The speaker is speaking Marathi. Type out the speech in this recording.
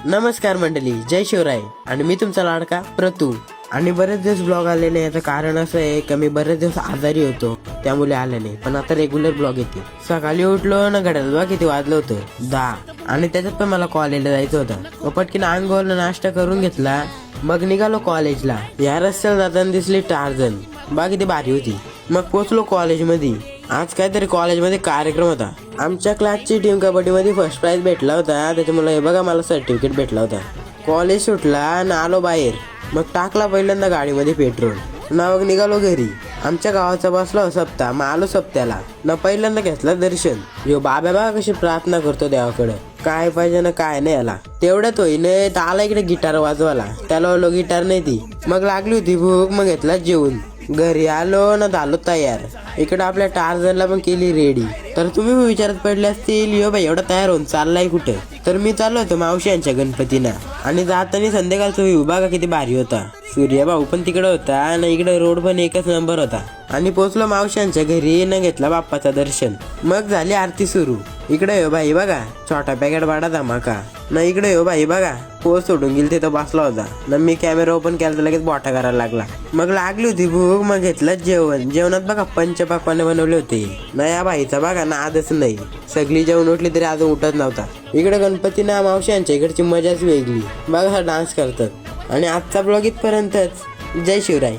नमस्कार मंडळी, जय शिवराय. आणि मी तुमचा लाडका प्रतू. आणि बरेच दिवस ब्लॉग आले नाही. याचं कारण असं आहे की मी बरेच दिवस आजारी होतो, त्यामुळे आले नाही. पण आता रेग्युलर ब्लॉग येते. सकाळी उठलो ना, घड्याळ बघा किती वाजलं होतं, 10. आणि त्याच्यात पण मला कॉलेजला जायचं होतं. पटकीन अंघोळ नाश्ता करून घेतला, मग निघालो कॉलेजला. या रस्त्याला जाताना दिसली टार्झन, बघा किती भारी होती. मग पोचलो कॉलेजमध्ये. आज काहीतरी कॉलेजमध्ये कार्यक्रम होता. आमच्या क्लासची टीम कबड्डीमध्ये फर्स्ट प्राइज भेटला होता, त्याच्यामुळे हे बघा मला सर्टिफिकेट भेटला होता. कॉलेज सुटला ना, आलो बाहेर. मग टाकला पहिल्यांदा गाडीमध्ये पेट्रोल ना, मग निघालो घरी. आमच्या गावाचा बसला सप्ताह, मग आलो सप्त्याला ना. पहिल्यांदा घेतलं दर्शन. यो बाबा बघा कशी प्रार्थना करतो देवाकडे, काय पाहिजे ना काय नाही याला. तेवढ्यात होईने तर आला इकडे गिटार वाजवायला. त्याला बोललो गिटार नाही ती. मग लागली होती भूक, मग घेतला जेवून. घरी आलो ना, झालो तयार. इकडे आपल्या टार्झनला पण केली रेडी. तर तुम्ही विचारत पडले असतील, यो बाई एवढा तयार होऊन चाललाय कुठे? तर मी चाललो होतो मावशी यांच्या गणपतीना. आणि जाताना संध्याकाळचा व्ह्यू बघा किती भारी होता. सूर्यभाऊ पण तिकडे होता आणि इकडे रोड पण एकच नंबर होता. आणि पोचलो मावशांच्या घरी न, घेतला बाप्पाचा दर्शन. मग झाली आरती सुरू. इकडे हो बाई बघा, छोटा पॅकेट बाडा धमाका ना. इकडे हो बाई बघा, पोच सोडून गेली तिथं बसला होता ना. मी कॅमेरा ओपन केला तर लगेच बोटा करायला लागला. मग लागली होती भूक, मग घेतलं जेवण. जेवणात बघा पंचपाकवाने बनवले होते ना. या बाईचा बघा ना आजच नाही, सगळी जेवण उठली तरी अजून उठत नव्हता. इकडे गणपती ना, मावशांच्या इकडची मजाच वेगळी. बघा डान्स करतात. आणि आजचा ब्लॉग इथपर्यंतच. जय शिवराय.